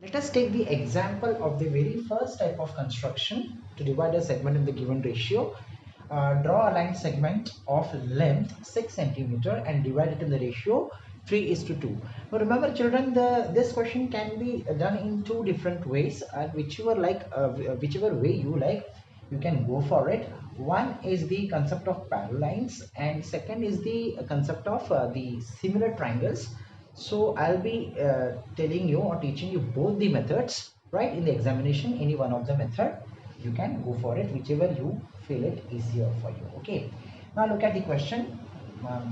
Let us take the example of the very first type of construction to divide a segment in the given ratio. Draw a line segment of length 6 centimeter and divide it in the ratio 3:2. Now remember children, this question can be done in two different ways, and whichever way you like, you can go for it. One is the concept of parallel lines and second is the concept of the similar triangles. So I'll be telling you or teaching you both the methods, right? In the examination, any one of the method, you can go for it, whichever you feel it easier for you. Okay. Now look at the question.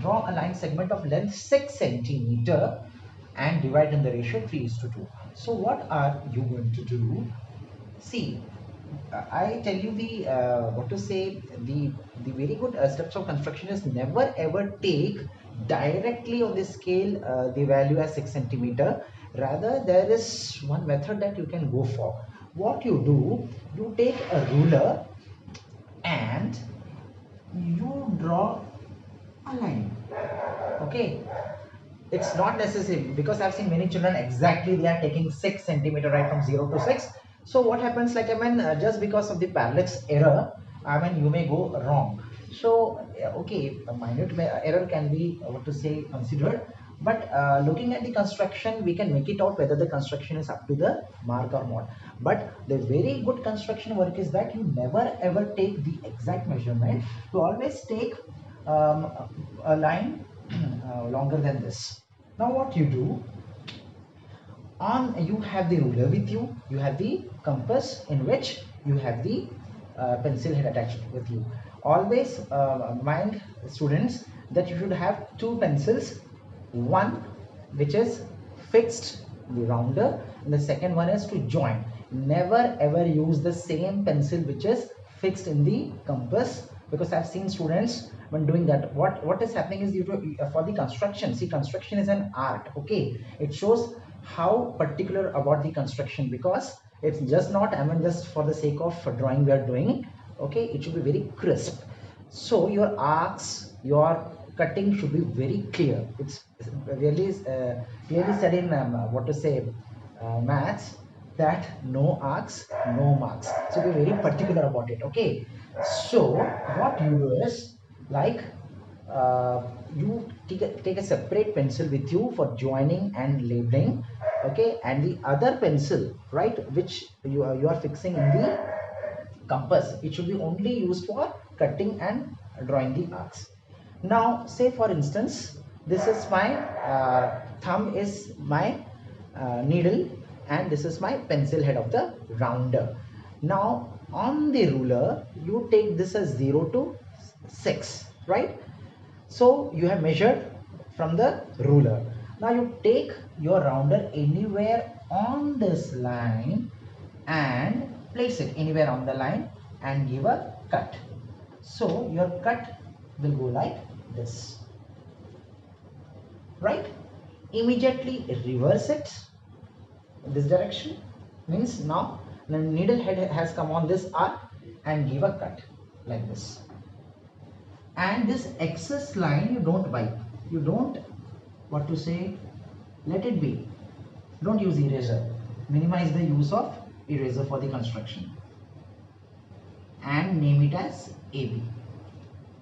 Draw a line segment of length 6 centimeter and divide in the ratio 3:2. So what are you going to do? See, I tell you the what to say, the very good steps of construction is never ever take directly on the scale the value as 6 centimeter. Rather, there is one method that you can go for. What you do, you take a ruler and you draw a line. Okay, it's not necessary because I've seen many children exactly they are taking 6 centimeter right from 0 to 6. So what happens, like just because of the parallax error, you may go wrong. So okay, a minute error can be what to say considered, but looking at the construction we can make it out whether the construction is up to the mark or not. But the very good construction work is that you never ever take the exact measurement. You always take a line longer than this. Now what you do, you have the ruler with you, you have the compass in which you have the pencil head attached with you. Always mind students that you should have two pencils, one which is fixed, the rounder, and the second one is to join. Never ever use the same pencil which is fixed in the compass, because I've seen students when doing that, what is happening is for the construction, see, construction is an art. Okay, it shows how particular about the construction, because it's just not just for the sake of drawing we are doing. Okay, it should be very crisp. So your arcs, your cutting should be very clear. It's really clearly said in what to say maths, that no arcs, no marks. So be very particular about it. Okay, so what you do is, like you take a separate pencil with you for joining and labeling. Okay, and the other pencil, right, which you are fixing in the compass, it should be only used for cutting and drawing the arcs. Now say for instance, this is my thumb is my needle and this is my pencil head of the rounder. Now on the ruler you take this as 0 to 6, right? So you have measured from the ruler. Now you take your rounder anywhere on this line and place it anywhere on the line and give a cut. So your cut will go like this, right? Immediately reverse it in this direction, means now the needle head has come on this arc, and give a cut like this. And this excess line you don't wipe, you don't what to say, let it be, don't use eraser, minimize the use of eraser for the construction, and name it as AB.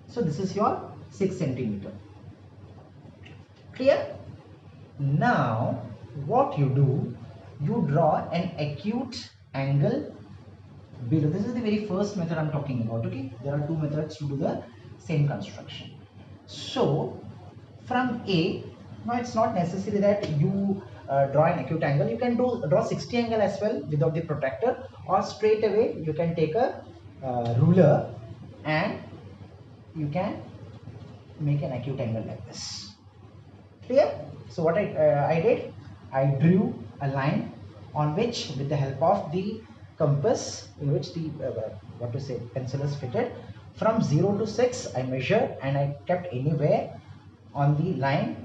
So this is your 6 centimeter. Clear? Now what you do, you draw an acute angle below. This is the very first method I'm talking about. Okay, there are two methods to do the same construction. So from A, now it's not necessary that you draw an acute angle. You can draw 60 angle as well without the protractor, or straight away you can take a ruler and you can make an acute angle like this. Clear? So what I did, I drew a line on which, with the help of the compass in which the what to say pencil is fitted, from 0 to 6 I measured and I kept anywhere on the line.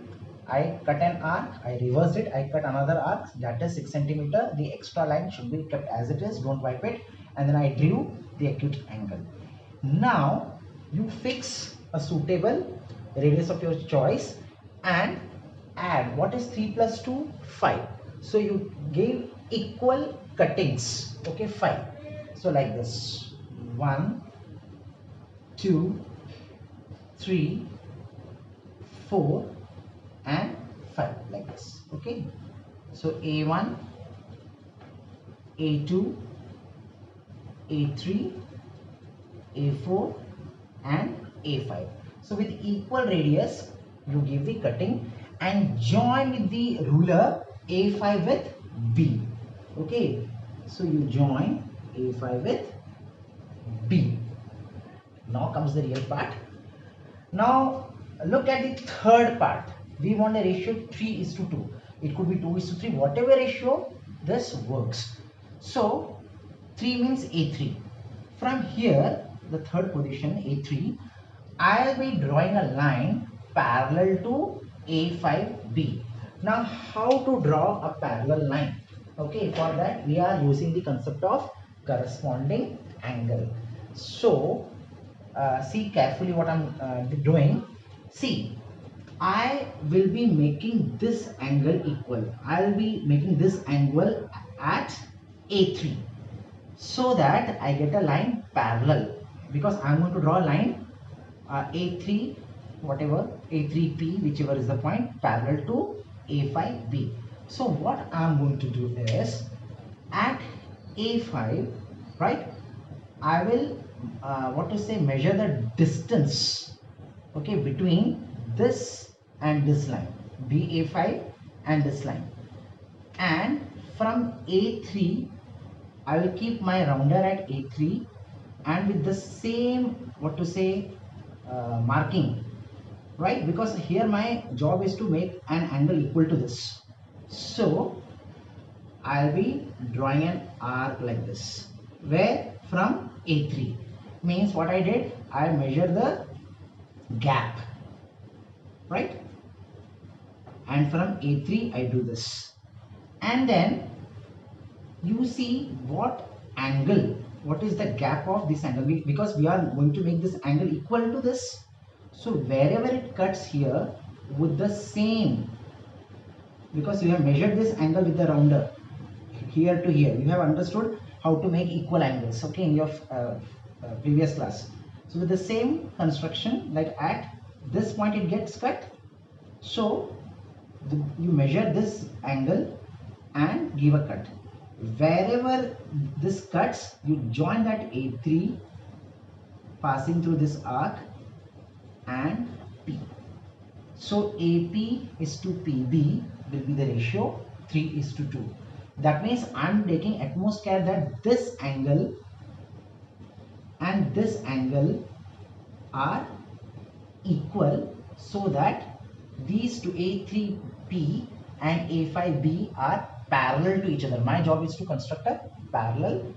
I cut an arc, I reversed it, I cut another arc, that is 6 centimeter. The extra line should be kept as it is, don't wipe it, and then I drew the acute angle. Now you fix a suitable radius of your choice and add, what is 3 plus 2? 5. So you gave equal cuttings. Okay, 5. So like this, 1, 2, 3, 4 and 5, like this. Okay, so A1, A2, A3, A4 and A5. So with equal radius you give the cutting and join with the ruler A5 with B. Okay, so you join A5 with B. Now comes the real part. Now look at the third part. We want a ratio 3:2. It could be 2:3. Whatever ratio, this works. So 3 means A3. From here, the third position A3, I'll be drawing a line parallel to A5B. Now how to draw a parallel line? Okay, for that we are using the concept of corresponding angle. So see carefully what I'm doing. See, I will be making this angle equal. I'll be making this angle at A3 so that I get a line parallel, because I'm going to draw a line A3 whatever A3P, whichever is the point, parallel to A5B. So what I'm going to do is at A5, right, I will measure the distance, okay, between this and this line, BA5 and this line, and from A3 I will keep my rounder at A3 and with the same marking, right, because here my job is to make an angle equal to this. So I'll be drawing an arc like this, where from A3 means what I did, I measure the gap, right, and from A3 I do this, and then you see what angle, what is the gap of this angle, because we are going to make this angle equal to this. So wherever it cuts here with the same, because you have measured this angle with the rounder here to here, you have understood how to make equal angles, okay, in your previous class. So with the same construction, like at this point it gets cut, so you measure this angle and give a cut. Wherever this cuts, you join that A3 passing through this arc and P. So AP is to PB will be the ratio 3:2. That means I'm taking utmost care that this angle and this angle are equal, so that these two A3P and A5B are parallel to each other. My job is to construct a parallel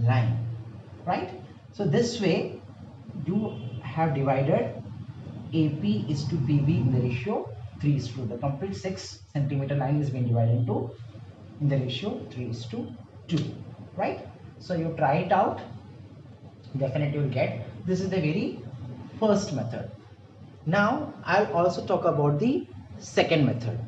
line, right? So this way you have divided AP is to PB in the ratio 3:2. The complete 6 centimeter line is being divided into in the ratio 3:2, right? So you try it out, definitely you'll get. This is the very first method. Now I'll also talk about the second method.